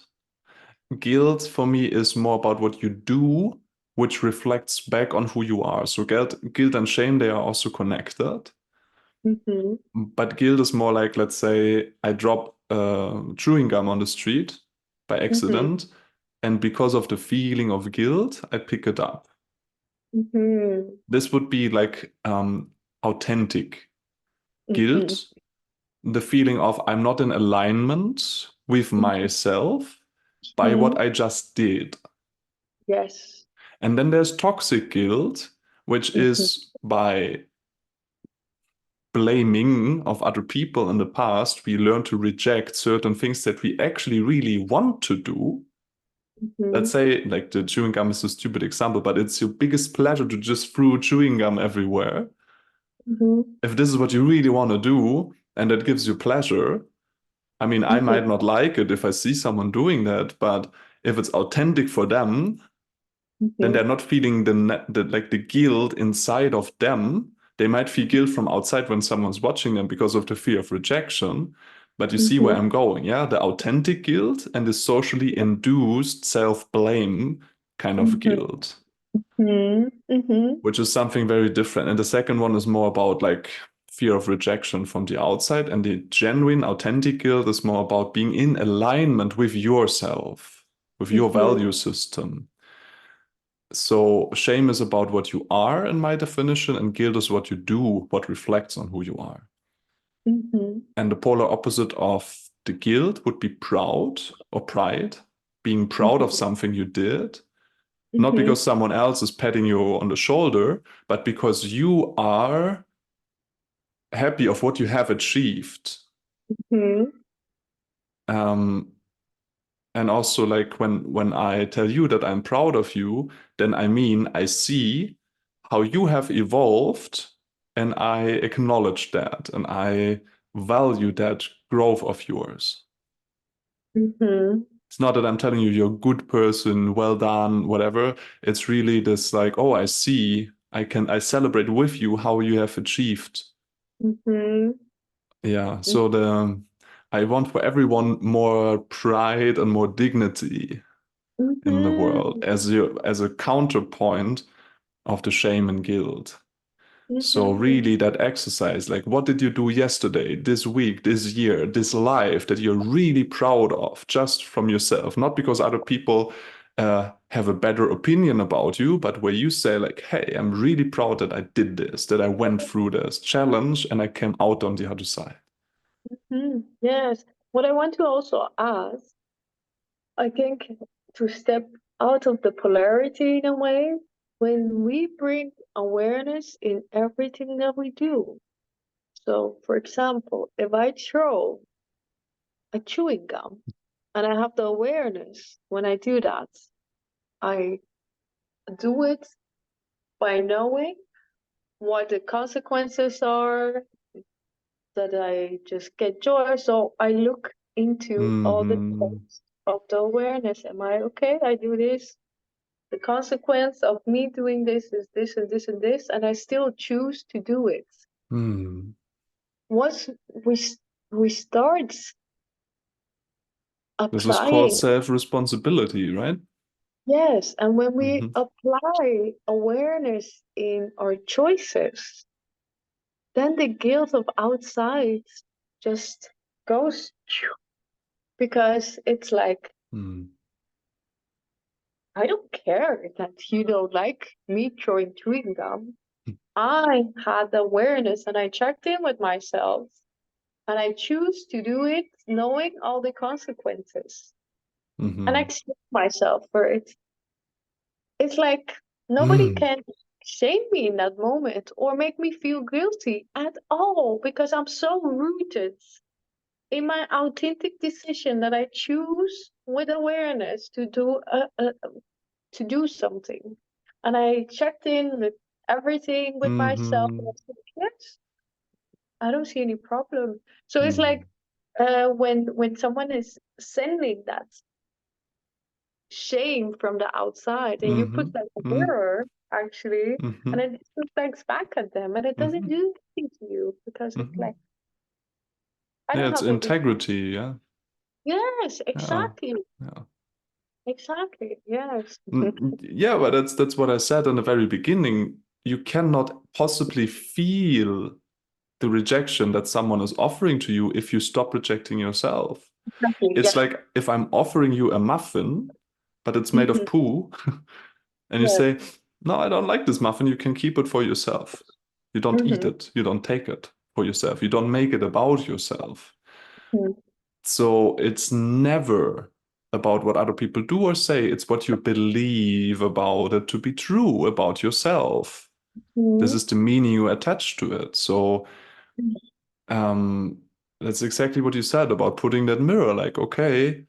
Guilt for me is more about what you do, which reflects back on who you are. So guilt and shame, they are also connected. Mm-hmm. But guilt is more like, let's say, I drop chewing gum on the street by Mm-hmm. accident, and because of the feeling of guilt, I pick it up. Mm-hmm. This would be like authentic Mm-hmm. guilt, the feeling of I'm not in alignment with myself by what I just did. Yes. And then there's toxic guilt, which Mm-hmm. is by blaming of other people in the past, we learn to reject certain things that we actually really want to do. Mm-hmm. Let's say, like the chewing gum is a stupid example, but it's your biggest pleasure to just throw chewing gum everywhere. Mm-hmm. If this is what you really want to do and that gives you pleasure, I mean, I Mm-hmm. might not like it if I see someone doing that, but if it's authentic for them, then Mm-hmm. they're not feeling the guilt inside of them. They might feel guilt from outside when someone's watching them because of the fear of rejection. But you see where Mm-hmm. I'm going, yeah? The authentic guilt and the socially induced self-blame kind of guilt, Mm-hmm. Mm-hmm. which is something very different. And the second one is more about like fear of rejection from the outside. And the genuine, authentic guilt is more about being in alignment with yourself, with your Mm-hmm. value system. So shame is about what you are in my definition, and guilt is what you do, what reflects on who you are. Mm-hmm. And the polar opposite of the guilt would be proud or pride, being proud of Mm-hmm. something you did, not Mm-hmm. because someone else is patting you on the shoulder, but because you are happy of what you have achieved. Mm-hmm. Um, and also like when I tell you that I'm proud of you, then I mean I see how you have evolved and I acknowledge that and I value that growth of yours. Mm-hmm. It's not that I'm telling you you're a good person, well done, whatever. It's really this like, oh, I see, I celebrate with you how you have achieved. Mm-hmm. Yeah, so the I want for everyone more pride and more dignity in the world Mm-hmm. as a counterpoint of the shame and guilt. So Mm-hmm. really that exercise, like what did you do yesterday, this week, this year, this life that you're really proud of just from yourself, not because other people have a better opinion about you, but where you say like, hey, I'm really proud that I did this, that I went through this challenge and I came out on the other side. Mm-hmm. Yes. What I want to also ask, I think, to step out of the polarity in a way, when we bring awareness in everything that we do. So, for example, if I throw a chewing gum and I have the awareness when I do that, I do it by knowing what the consequences are, that I just get joy. So I look into all the Hmm. steps of the awareness. Am I okay? I do this. The consequence of me doing this is this and this and this, and I still choose to do it. Hmm. Once we start This is called applying, self-responsibility, right? yes, and when we Hmm. apply awareness in our choices, then the guilt of outside just goes because it's like, Hmm. I don't care that you don't like me throwing chewing gum. I had the awareness and I checked in with myself and I choose to do it knowing all the consequences. And I Hmm. accept myself for it. It's like nobody Hmm. can shame me in that moment or make me feel guilty at all because I'm so rooted in my authentic decision that I choose with awareness to do something. And I checked in with everything with myself and I Hmm. said, yes, I don't see any problem. So it's Hmm. like when someone is sending that shame from the outside and you put Hmm. like a Hmm. mirror actually and Hmm. it reflects back at them and it doesn't Hmm. do anything to you because it's Hmm. like I Yeah, don't it's have a reason. integrity. Yeah. Yes, Yeah. exactly. Yeah. Exactly. Yes. Yeah, but that's what I said in the very beginning. You cannot possibly feel the rejection that someone is offering to you if you stop rejecting yourself. Exactly. It's Yes. like if I'm offering you a muffin, but it's made of Hmm. poo, and you Yes. say, no, I don't like this muffin, you can keep it for yourself. You don't eat Hmm. it, you don't take it for yourself, you don't make it about yourself. Hmm. So it's never about what other people do or say. It's what you believe about it to be true about yourself. This Mm-hmm. is the meaning you attach to it. So um, that's exactly what you said about putting that mirror. Like, okay,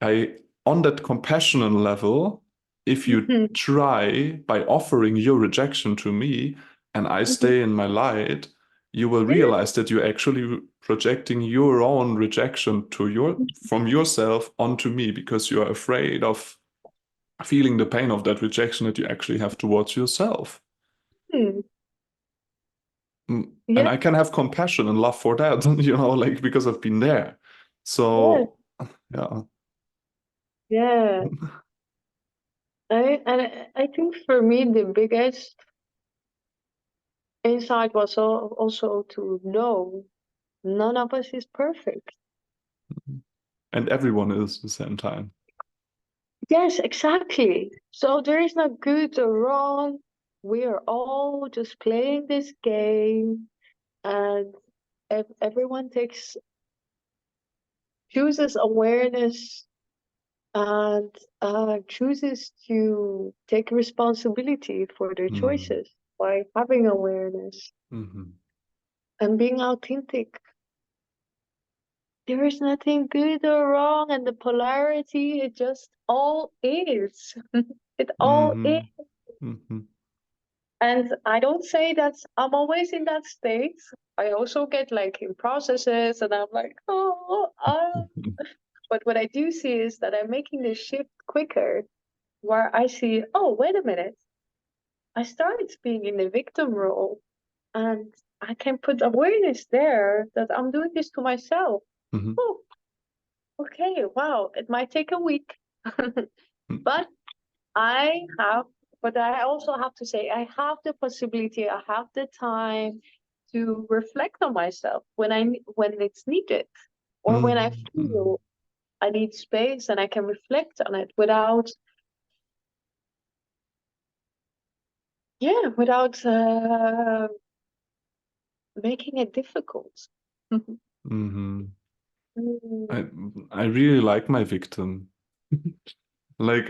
I on that compassionate level, if you Mm-hmm. try by offering your rejection to me and I Mm-hmm. stay in my light, you will Yeah. realize that you're actually projecting your own rejection to your from yourself onto me because you're afraid of feeling the pain of that rejection that you actually have towards yourself. Mm. And Yeah. I can have compassion and love for that, like because I've been there. Yeah. So, yeah. Yeah. I think for me the biggest insight was also to know none of us is perfect. And everyone is at the same time. Yes, exactly. So there is no good or wrong. We are all just playing this game, and everyone chooses awareness and chooses to take responsibility for their Mm. choices by having awareness Hmm. and being authentic. There is nothing good or wrong, and the polarity, it just all is. It all is. Hmm. Hmm. And I don't say that I'm always in that state. I also get like in processes and I'm like, oh, but what I do see is that I'm making this shift quicker where I see, oh, wait a minute. I started being in the victim role and I can put awareness there that I'm doing this to myself. Hmm. Oh, okay, wow. It might take a week, but I have, but I also have to say, I have the possibility, I have the time to reflect on myself when it's needed, or when I Hmm. feel I need space and I can reflect on it without, yeah, without making it difficult. Hmm. Mm. I I really like my victim. Like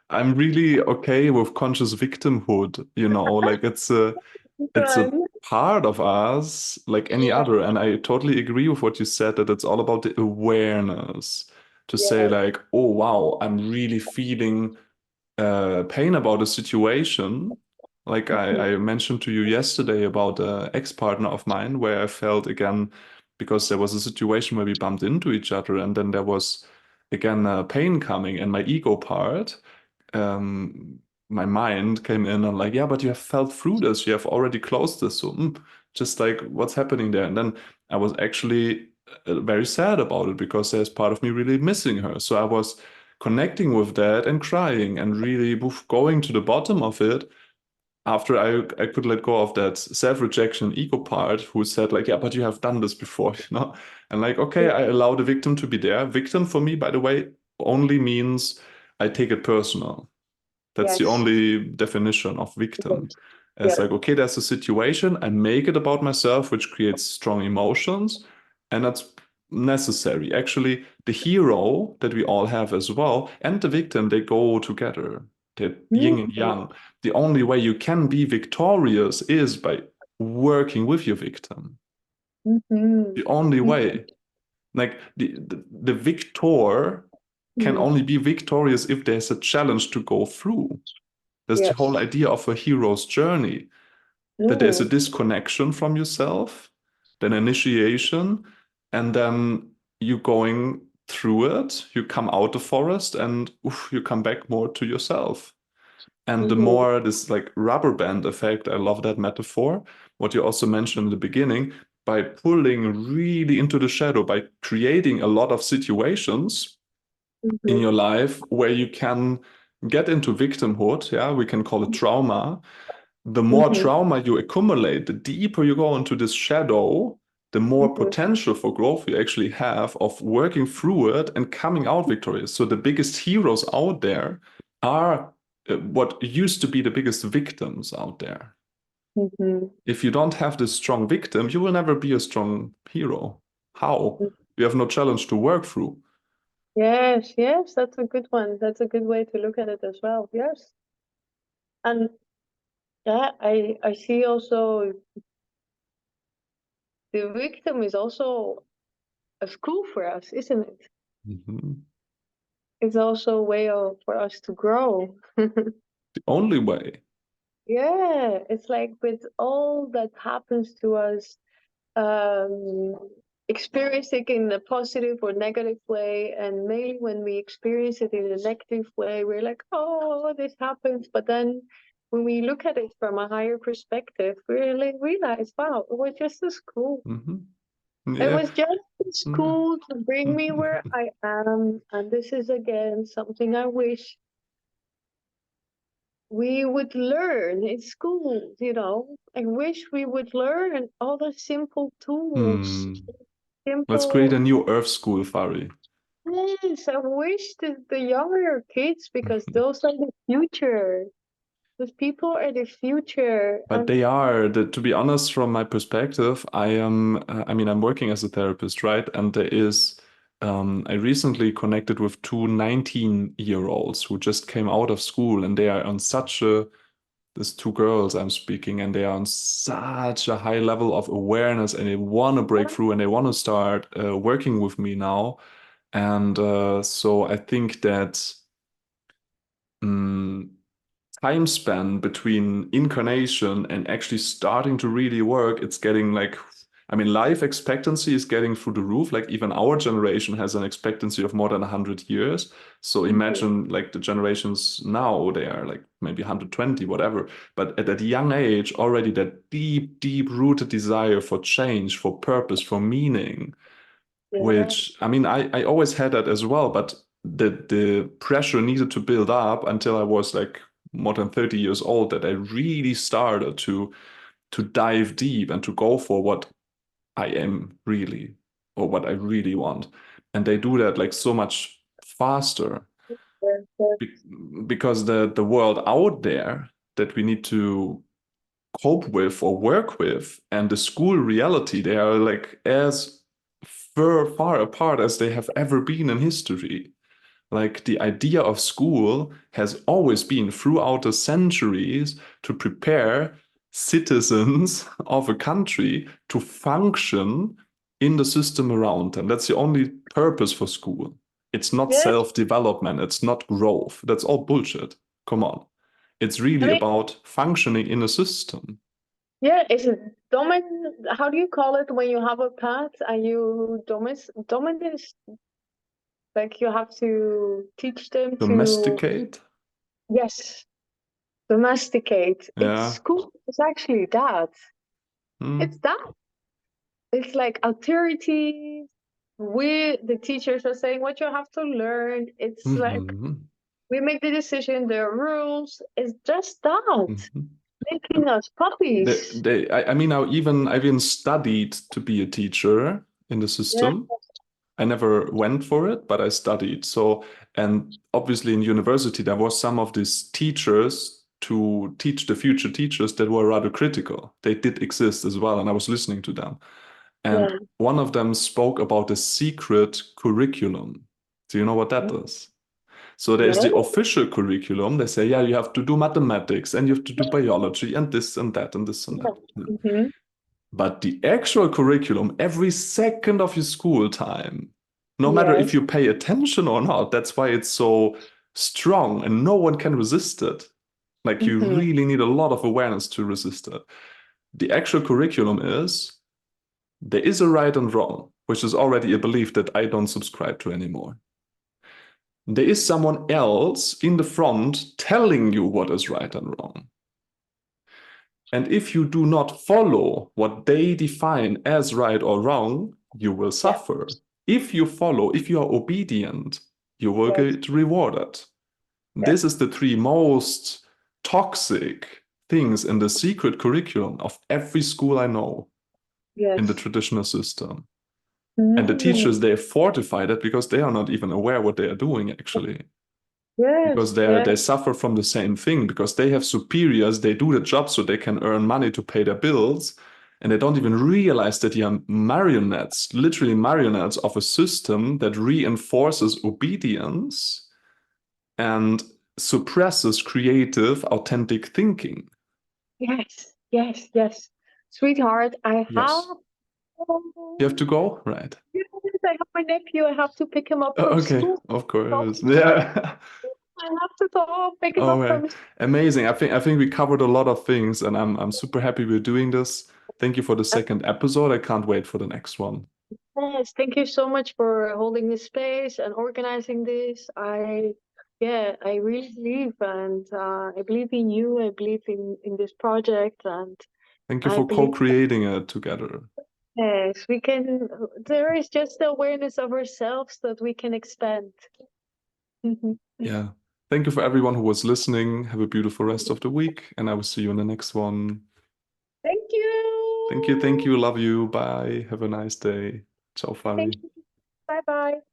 I'm really okay with conscious victimhood, like it's a Fun. part of us like any Yeah, other. And I totally agree with what you said that it's all about the awareness to say yeah. like, oh wow, I'm really feeling pain about a situation. Like Mhm, I mentioned to you yesterday about an ex-partner of mine where I felt again because there was a situation where we bumped into each other and then there was again pain coming and my ego part, um, my mind came in and like, yeah, but you have felt through this, you have already closed this, so just like what's happening there? And then I was actually very sad about it because there's part of me really missing her. So I was connecting with that and crying and really going to the bottom of it after I could let go of that self-rejection ego part who said like, yeah, but you have done this before, And like, okay, I allow the victim to be there. Victim for me, by the way, only means I take it personal. That's the yes, only definition of victim. yes, It's yes. like, okay, there's a situation, I make it about myself, which creates strong emotions, and that's necessary. Actually, the hero that we all have as well and the victim, they go together. They're yin and Mhm, yang. The only way you can be victorious is by working with your victim. mhm, The only mhm, way. Like the victor can mhm. only be victorious if there's a challenge to go through. That's the whole Yes. idea of a hero's journey, that there's a Mm, disconnection from yourself, then initiation, and then you going through it, you come out the forest and oof, you come back more to yourself. And the mhm, more this like rubber band effect, I love that metaphor, what you also mentioned in the beginning, by pulling really into the shadow, by creating a lot of situations in mhm, your life where you can get into victimhood, yeah, we can call it trauma. The more mhm, trauma you accumulate, the deeper you go into this shadow, the more mhm, potential for growth you actually have of working through it and coming out victorious. So the biggest heroes out there are what used to be the biggest victims out there. mhm, If you don't have this strong victim, you will never be a strong hero. How? mhm. You have no challenge to work through. Yes, yes, that's a good one. That's a good way to look at it as well. Yes. And yeah, I see also the victim is also a school for us, isn't it? Mhm. It's also a way of, for us to grow. The only way. Yeah, it's like with all that happens to us, um, experience it in a positive or negative way, and mainly when we experience it in a negative way, we're like, oh, this happens. But then when we look at it from a higher perspective, we really realize, wow, it was just a school. Mhm. It Yeah. was just a Mm. school to bring me where I am. And this is again something I wish we would learn in school, you know. I wish we would learn all the simple tools, Hmm. Let's create a simple. new Earth school, Fari. Yes, I wish the younger kids, because those are the future. Those people are the future. But And they are, to be honest, from my perspective, I am, I mean, I'm working as a therapist, right? And I recently connected with two 19-year-olds who just came out of school and they are on such a, there's two girls I'm speaking, and they are on such a high level of awareness and they want to break through and they want to start working with me now. And so I think that um, time span between incarnation and actually starting to really work, it's getting like, I mean, life expectancy is getting through the roof. Like even our generation has an expectancy of more than 100 years. So mhm, imagine like the generations now, they are like maybe 120, whatever. But at that young age, already that deep, deep rooted desire for change, for purpose, for meaning, yeah, which I mean, I always had that as well, but the pressure needed to build up until I was like more than 30 years old that I really started to dive deep and to go for what I am really or what I really want. And they do that like so much faster yeah, yeah, be- because the world out there that we need to cope with or work with and the school reality, they are like as far apart as they have ever been in history. Like the idea of school has always been throughout the centuries to prepare citizens of a country to function in the system around them. That's the only purpose for school. It's not yeah. self-development, it's not growth. That's all bullshit. Come on. It's I really mean, about functioning in a system. yeah, is it domin? How do you call it when you have a pet and you dominus? Like you have to teach them to, Domesticate? yes, domesticate. It's Yeah. school. It's actually that. It's Mm. that. It's like authority. We, the teachers, are saying what you have to learn. It's like Mhm. we make the decision, the rules. It's just that. Mhm. Making us puppies. I mean, I've even studied to be a teacher in the Yeah, system. I never went for it, but I studied. So, and obviously in university, there was some of these teachers to teach the future teachers that were rather critical. They did exist as well, and I was listening to them. And yeah. one of them spoke about the secret curriculum. Do you know what that is? So there's the No. official curriculum. They say, yeah, you have to do mathematics and you have to do biology and this and that and this and Yeah. that. Yeah. Mm-hmm. But the actual curriculum, every second of your school time, no matter if Yes. you pay attention or not, that's why it's so strong and no one can resist it. Like you Mm-hmm. really need a lot of awareness to resist it. The actual curriculum is there is a right and wrong, which is already a belief that I don't subscribe to anymore. There is someone else in the front telling you what is right and wrong. And if you do not follow what they define as right or wrong, you will Yeah. suffer. If you follow, if you are obedient, you will Yes. get rewarded. Yeah. This is the three most toxic things in the secret curriculum of every school I know in the Yes. traditional system. And the Mm. teachers, they fortify that because they are not even aware what they are doing actually. Because Yes. Yeah. they suffer from the same thing because they have superiors, they do the job so they can earn money to pay their bills, And they don't even realize that they are marionettes, literally marionettes of a system that reinforces obedience and suppresses creative, authentic thinking. Yes, yes, yes. Sweetheart, I have. Yes. You have to go? Right. Yes, I have my nephew. I have to pick him up from Okay, school. of So course. Yeah. I have to go pick him All up right. from school. Amazing. I think we covered a lot of things and I'm super happy we're doing this. Thank you for the second episode. I can't wait for the next one. Yes, thank you so much for holding this space and organizing this. Yeah, I really believe, and I believe in you. I believe in this project, and Thank you I for believe, co-creating it together. yes, we can. There is just the awareness of ourselves that we can expand. Mhm. Yeah. Thank you for everyone who was listening. Have a beautiful rest of the week, and I will see you in the next one. Thank Thank you. Thank you. you. Love you. Bye. Have a nice day. Ciao, Thank Fari. you. Bye bye.